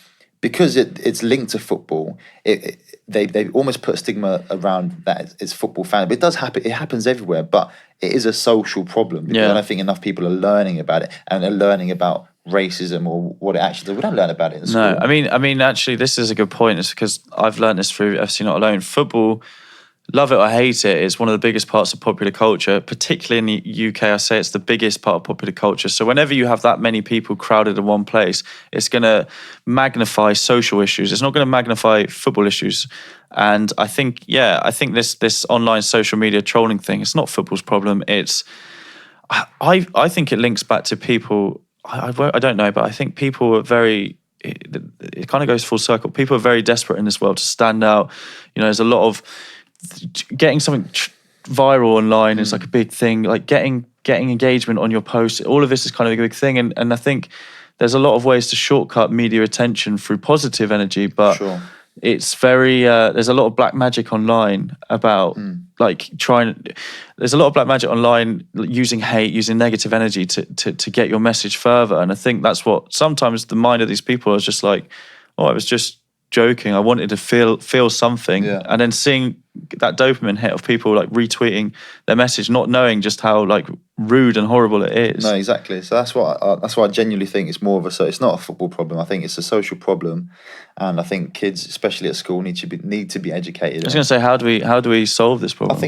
because it's linked to football. They almost put a stigma around that it's football fan, but it does happen. It happens everywhere, but it is a social problem. Because I don't think enough people are learning about it, and are learning about racism or what it actually does. We don't learn about it in school. No, I mean, actually, this is a good point. It's because I've learned this through FC Not Alone. Football, love it or hate it, is one of the biggest parts of popular culture, particularly in the UK. I say it's the biggest part of popular culture. So whenever you have that many people crowded in one place, it's going to magnify social issues. It's not going to magnify football issues. And I think this online social media trolling thing, it's not football's problem. I think it links back to people. I don't know, but I think people are very. It kind of goes full circle. People are very desperate in this world to stand out. There's a lot of getting something viral online is like a big thing. Like getting engagement on your posts. All of this is kind of a big thing, and I think there's a lot of ways to shortcut media attention through positive energy, but. Sure. It's very there's a lot of black magic online about there's a lot of black magic online using hate, using negative energy to get your message further. And I think that's what sometimes the mind of these people is just like, oh, I was just joking. I wanted to feel something. Yeah. And then seeing that dopamine hit of people like retweeting their message, not knowing just how like rude and horrible it is. No, exactly. So that's why I genuinely think it's more of it's not a football problem. I think it's a social problem, and I think kids, especially at school, need to be educated. I was going to say, how do we solve this problem? I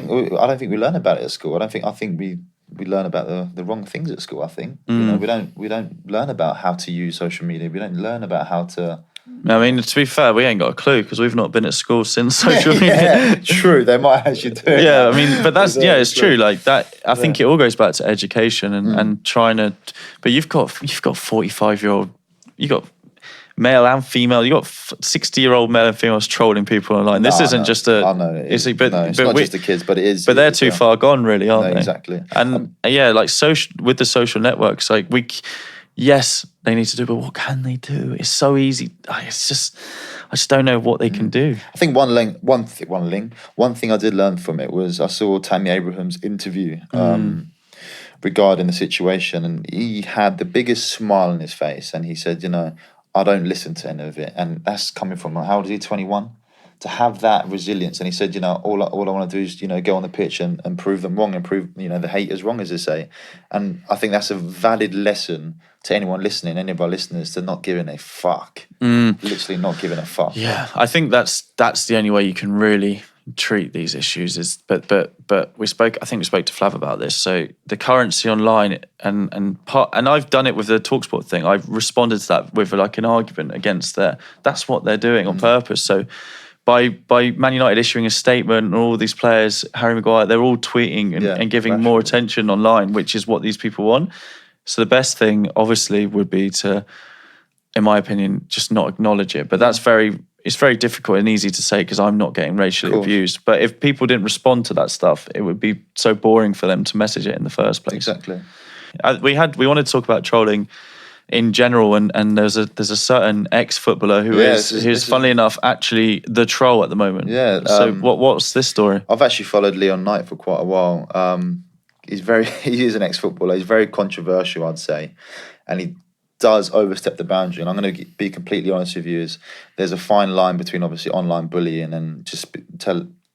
don't think we learn about it at school. I think we learn about the wrong things at school. I think we don't learn about how to use social media. We don't learn about how to. I mean, to be fair, we ain't got a clue because we've not been at school since social media. True, they might actually do. Yeah, I mean, but that's it's true. Like that, I think it all goes back to education and trying to. But you've got 45-year-old, you got male and female, you got 60-year-old male and females trolling people online. This isn't just a. I know. It's not just the kids, but it is. But they're too far gone, really, aren't they? Exactly. And like with the social networks, like yes, they need to do, but what can they do? It's so easy. I just don't know what they can do. I think one thing I did learn from it was I saw Tammy Abraham's interview regarding the situation, and he had the biggest smile on his face, and he said, I don't listen to any of it, and that's coming from, how old is he, 21? To have that resilience, and he said, all I want to do is, go on the pitch and prove them wrong, and prove, the haters wrong, as they say. And I think that's a valid lesson to anyone listening, any of our listeners, to not giving a fuck. Literally not giving a fuck. Yeah, I think that's the only way you can really treat these issues is, but we spoke to Flav about this. So the currency online and I've done it with the TalkSport thing. I've responded to that with like an argument against that's what they're doing on purpose. So by Man United issuing a statement and all these players, Harry Maguire, they're all tweeting and giving more attention online, which is what these people want. So the best thing, obviously, would be to, in my opinion, just not acknowledge it. But it's very difficult and easy to say because I'm not getting racially abused. But if people didn't respond to that stuff, it would be so boring for them to message it in the first place. Exactly. We wanted to talk about trolling in general, and there's a certain ex-footballer who's funnily enough actually the troll at the moment. Yeah. So what's this story? I've actually followed Leon Knight for quite a while. He is an ex-footballer. He's very controversial, I'd say, and he does overstep the boundary. And I'm going to be completely honest with you: there's a fine line between obviously online bullying and just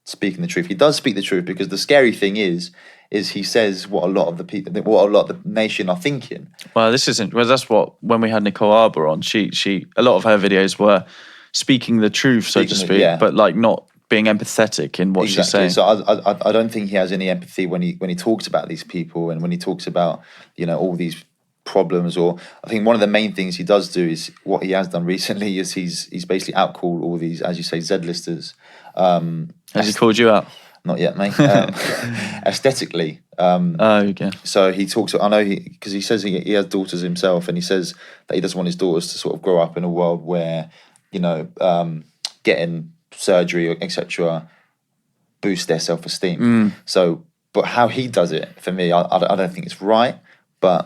speaking the truth. He does speak the truth because the scary thing is he says what a lot of the nation are thinking. Well, that's what, when we had Nicole Arbour on, she a lot of her videos were speaking the truth, so to speak, but like not being empathetic in what she's saying. So I don't think he has any empathy when he talks about these people and when he talks about all these problems. Or I think one of the main things he does do is what he has done recently is he's basically outcalled all these, as you say, Z-listers. Has he called you out? Not yet, mate. Aesthetically. Okay. So he talks, I know because he says he has daughters himself, and he says that he doesn't want his daughters to sort of grow up in a world where, getting surgery, etc., boost their self-esteem. So, but how he does it, for me, I don't think it's right. but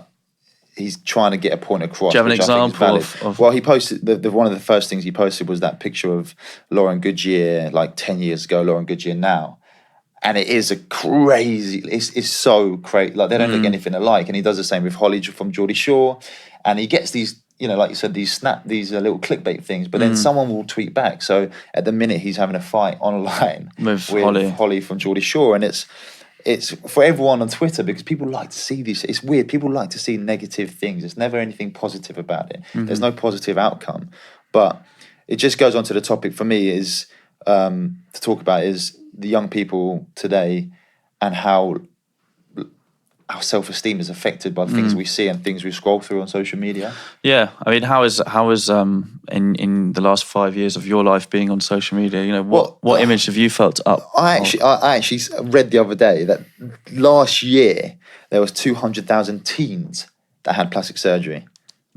he's trying to get a point across. Do you have an which I think is example valid. of? Well, he posted one of the first things he posted was that picture of Lauren Goodyear like 10 years ago, Lauren Goodyear now. And it is a crazy, it's so crazy. Like, they don't look anything alike. And he does the same with Holly from Geordie Shore. And he gets these, you know, like you said, these little clickbait things. But then someone will tweet back. So at the minute, he's having a fight online With Holly from Geordie Shore. And it's for everyone on Twitter, because people like to see these. It's weird. People like to see negative things. There's never anything positive about it. There's no positive outcome. But it just goes on to the topic for me is to talk about is the young people today and how our self-esteem is affected by the things we see and things we scroll through on social media. Yeah, I mean, how is in the last 5 years of your life being on social media? You know, what image have you felt up? I actually read the other day that last year there was 200,000 teens that had plastic surgery.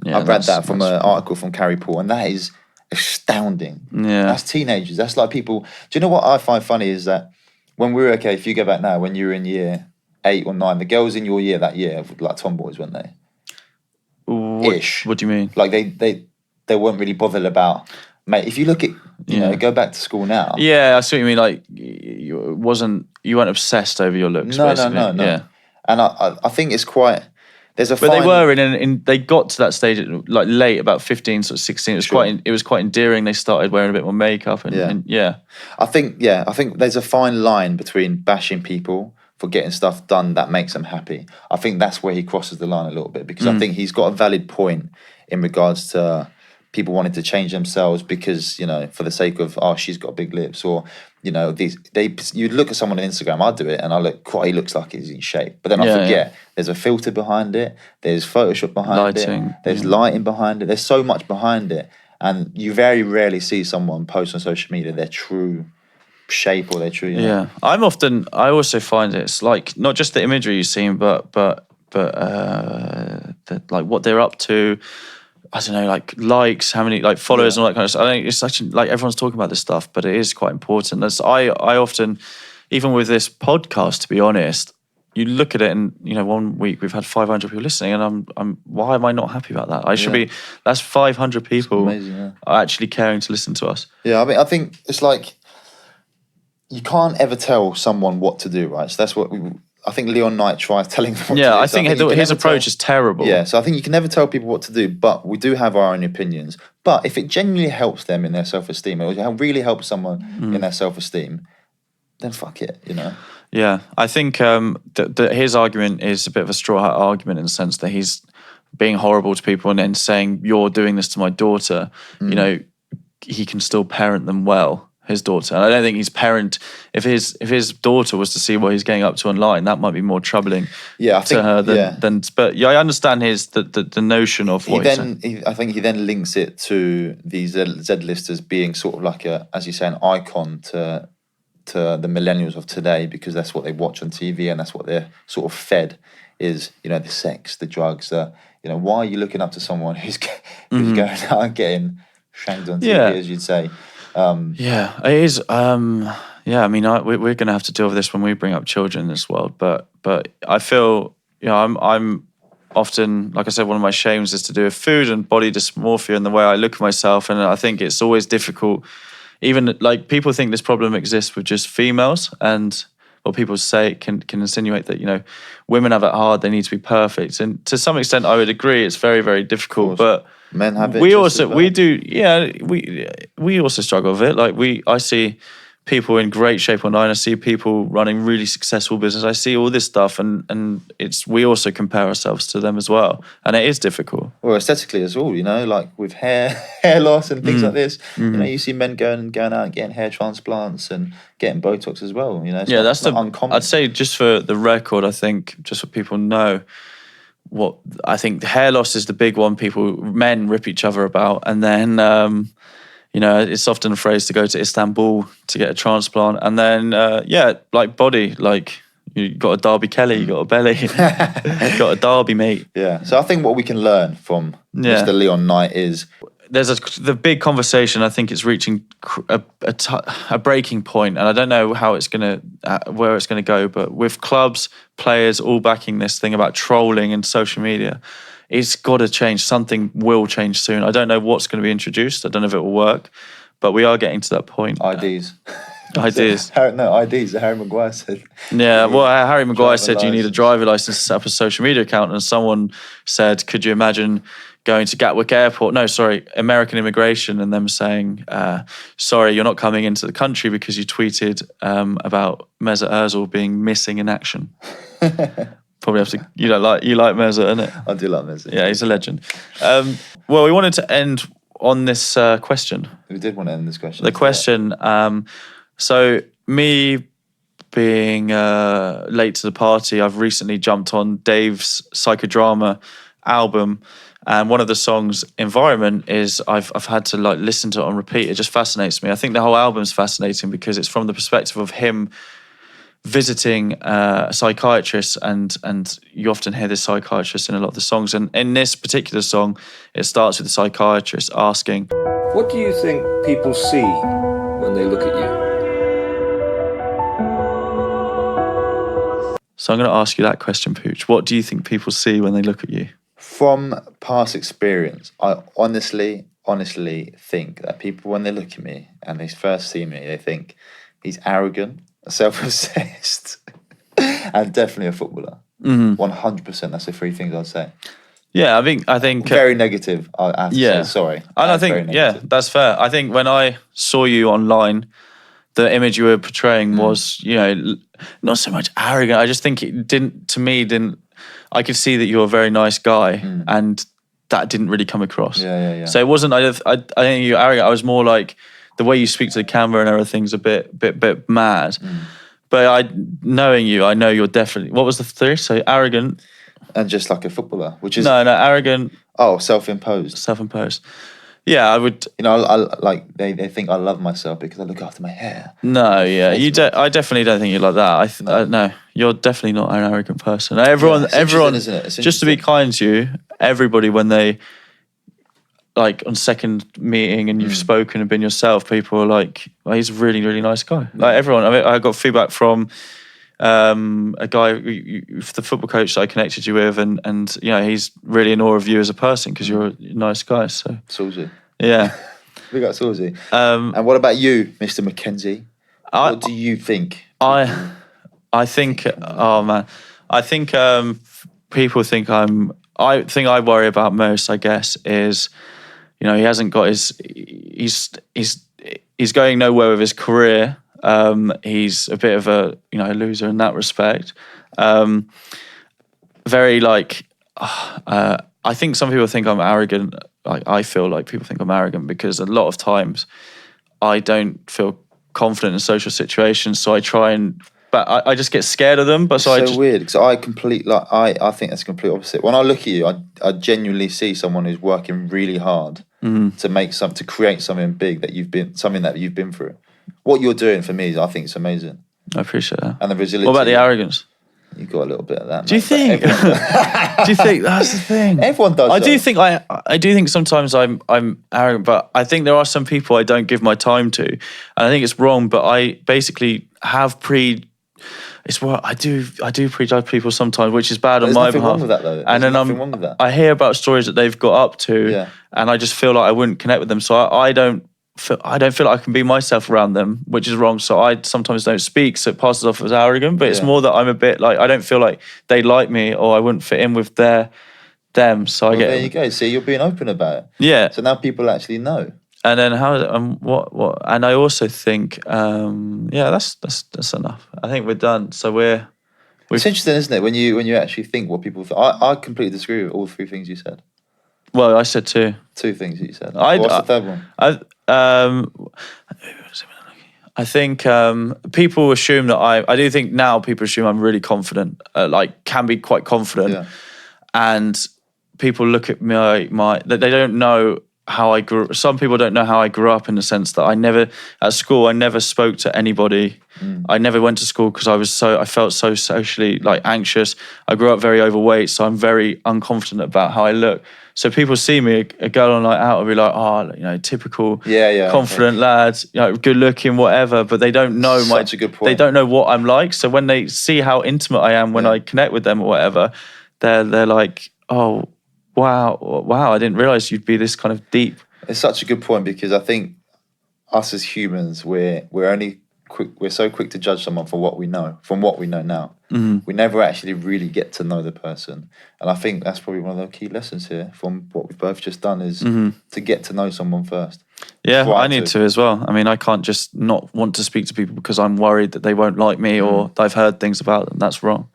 Yeah, I read that from an article from Carrie Paul, and that is astounding. Yeah, that's teenagers. That's like people. Do you know what I find funny is that when we were if you go back now, when you were in year 8 or 9, the girls in your year that year were like tomboys, weren't they? Ish. What do you mean? Like they weren't really bothered about. Mate, if you look at you know, go back to school now. Yeah, I see what you mean. Like you weren't obsessed over your looks. No. Yeah, And I think it's quite. There's a. But they were they got to that stage like late, about 15, sort of 16. It was quite endearing. They started wearing a bit more makeup and yeah. I think there's a fine line between bashing people for getting stuff done that makes them happy. I think that's where he crosses the line a little bit, because I think he's got a valid point in regards to people wanting to change themselves because, you know, for the sake of, oh, she's got big lips, or, you know, you look at someone on Instagram, I do it, and I look, he looks like he's in shape. But then I forget, there's a filter behind it, there's Photoshop behind it, there's lighting behind it, there's so much behind it. And you very rarely see someone post on social media their true shape or their true, you know? I also find it's like not just the imagery you've seen, but like what they're up to. I don't know, like likes, how many like followers and all that kind of stuff. I think it's such like everyone's talking about this stuff, but it is quite important. As I often, even with this podcast, to be honest, you look at it and, you know, 1 week we've had 500 people listening, and I'm why am I not happy about that? I should be. That's 500 people are actually caring to listen to us. Yeah, I mean, I think it's like you can't ever tell someone what to do, right? So that's what I think Leon Knight tries telling them what to do. I think his approach is terrible. Yeah, so I think you can never tell people what to do, but we do have our own opinions. But if it genuinely helps them in their self-esteem, or it really helps someone in their self-esteem, then fuck it, you know? Yeah, I think that his argument is a bit of a straw hat argument in the sense that he's being horrible to people and then saying, you're doing this to my daughter. You know, he can still parent them well. His daughter. And I don't think his parent, if his daughter was to see what he's getting up to online, that might be more troubling to her than. But yeah, I understand the notion of what I think he then links it to the Z-list as being sort of like as you say, an icon to the millennials of today, because that's what they watch on TV and that's what they're sort of fed is, you know, the sex, the drugs, you know, why are you looking up to someone who's going out and getting shanked on TV, as you'd say? It is. I mean, we're going to have to deal with this when we bring up children in this world. But I feel, you know, I'm often, like I said, one of my shames is to do with food and body dysmorphia and the way I look at myself. And I think it's always difficult. Even like people think this problem exists with just females, and what people say can insinuate that, you know, women have it hard, they need to be perfect. And to some extent, I would agree, it's very, very difficult. But men have it. We also struggle with it. Like I see people in great shape online. I see people running really successful business. I see all this stuff, and we also compare ourselves to them as well, and it is difficult. Well, aesthetically as well, you know, like with hair loss and things like this. You know, you see men going out and getting hair transplants and getting Botox as well. You know, that's not uncommon. I'd say, just for the record, I think just so people know. What I think hair loss is the big one men rip each other about, and then you know, it's often a phrase to go to Istanbul to get a transplant, and then like body, like you got a Derby Kelly, you got a belly, you got a Derby mate. Yeah, so I think what we can learn from Mr. Leon Knight is there's the big conversation. I think it's reaching a breaking point, and I don't know how it's gonna where it's gonna go. But with clubs, players all backing this thing about trolling and social media, it's got to change. Something will change soon. I don't know what's going to be introduced. I don't know if it will work, but we are getting to that point. IDs. IDs. IDs. Harry Maguire said. Yeah, well, Harry Maguire said you need a license. driver license to set up a social media account, and someone said, "Could you imagine going to Gatwick Airport? No, sorry, American immigration, and them saying, sorry, you're not coming into the country because you tweeted about Mesut Ozil being missing in action." Probably have to. You like Mesut, innit? I do like Mesut. Yeah, he's a legend. Well, we wanted to end on this question. We did want to end this question. The question. So me being late to the party, I've recently jumped on Dave's psychodrama album, and one of the songs, "Environment," is I've had to like listen to it on repeat. It just fascinates me. I think the whole album's fascinating because it's from the perspective of him visiting a psychiatrist, and you often hear this psychiatrist in a lot of the songs. And in this particular song, it starts with the psychiatrist asking, What do you think people see when they look at you? so I'm going to ask you that question, Pooch. What do you think people see when they look at you? From past experience, I honestly think that people, when they look at me and they first see me, they think he's arrogant, self-obsessed, and definitely a footballer. 100%. That's the three things I'd say. Yeah, I think Very negative. I have to say. Sorry. And I That's very think, yeah, negative. that's fair. I think when I saw you online, the image you were portraying was, not so much arrogant. I just think it didn't. I could see that you're a very nice guy, and that didn't really come across. Yeah. So it wasn't. I think you're arrogant. I was more like the way you speak to the camera and everything's a bit mad. But knowing you, I know you're definitely. What was the three? So arrogant. And just like a footballer, which is No, arrogant, self-imposed. self-imposed. Yeah, I would. I like they think I love myself because I look after my hair. No, yeah, I definitely don't think you're like that. No, you're definitely not an arrogant person. Everyone, it's interesting, isn't it? It's just to be kind to you, everybody when they like on second meeting and you've spoken and been yourself, people are like, well, he's a really, really nice guy. Like everyone, I mean, I got feedback from a guy, the football coach that I connected you with, and he's really in awe of you as a person because you're a nice guy. So Sawsey. yeah. We got Sawsey. And what about you, Mr. Mackenzie? What do you think? I think, oh man, I think people think I think I worry about most, I guess, is, he hasn't got he's going nowhere with his career. He's a bit of a, loser in that respect. Very like, I think some people think I'm arrogant. Like I feel like people think I'm arrogant because a lot of times I don't feel confident in social situations. So I try but I just get scared of them. But It's weird because I think that's the complete opposite. When I look at you, I genuinely see someone who's working really hard to create something big that you've been through. What you're doing for me, I think it's amazing. I appreciate that. And the resilience. What about the arrogance? You got a little bit of that. Do you think? Do you think that's the thing? Everyone does. I do think I do think sometimes I'm arrogant, but I think there are some people I don't give my time to, and I think it's wrong. But I basically have It's what I do prejudge people sometimes, which is bad on my behalf. There's nothing wrong with that, though. And then nothing wrong with that. I hear about stories that they've got up to, and I just feel like I wouldn't connect with them. So I don't feel like I can be myself around them, which is wrong. So I sometimes don't speak, so it passes off as arrogant. But it's more that I'm a bit like I don't feel like they like me or I wouldn't fit in with them. So I get. There you go. See, you're being open about it. Yeah. So now people actually know. And then what? And I also think, that's enough. I think we're done. So It's interesting, isn't it? When you actually think what people think. I completely disagree with all three things you said. Well, I said two. Two things that you said. What's the third one? I think people assume that I do think now people assume I'm really confident, can be quite confident, and people look at me they don't know how I grew. Some people don't know how I grew up in the sense that at school I never spoke to anybody. I never went to school because I felt so socially like anxious. I grew up very overweight, so I'm very unconfident about how I look. So people see me, a girl on night out, will be like, oh, you know, typical, confident lads, you know, good looking, whatever. But they don't know Such a good point. They don't know what I'm like. So when they see how intimate I am when I connect with them or whatever, they're like, oh, wow, I didn't realize you'd be this kind of deep. It's such a good point, because I think us as humans, we're so quick to judge someone from what we know now. We never actually really get to know the person. And I think that's probably one of the key lessons here from what we've both just done, is to get to know someone first. Yeah, I need to as well. I mean, I can't just not want to speak to people because I'm worried that they won't like me or I've heard things about them. That's wrong.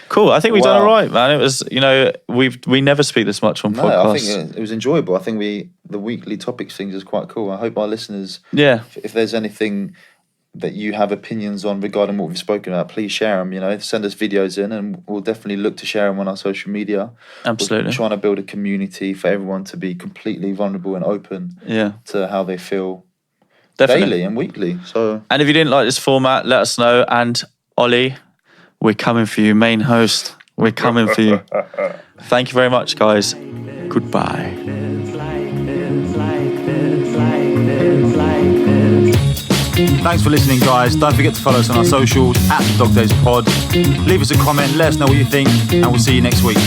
Cool. I think we've done all right, man. It was, you know, we never speak this much on podcasts. I think it was enjoyable. I think the weekly topics things is quite cool. I hope our listeners, if there's anything that you have opinions on regarding what we've spoken about, please share them. You know, send us videos in, and we'll definitely look to share them on our social media. Absolutely. We're trying to build a community for everyone to be completely vulnerable and open to how they feel daily and weekly. So, and if you didn't like this format, let us know. And Ollie, we're coming for you, main host. We're coming for you. Thank you very much, guys. Goodbye. Thanks for listening, guys. Don't forget to follow us on our socials at The Dog Days Pod. Leave us a comment, let us know what you think, and we'll see you next week.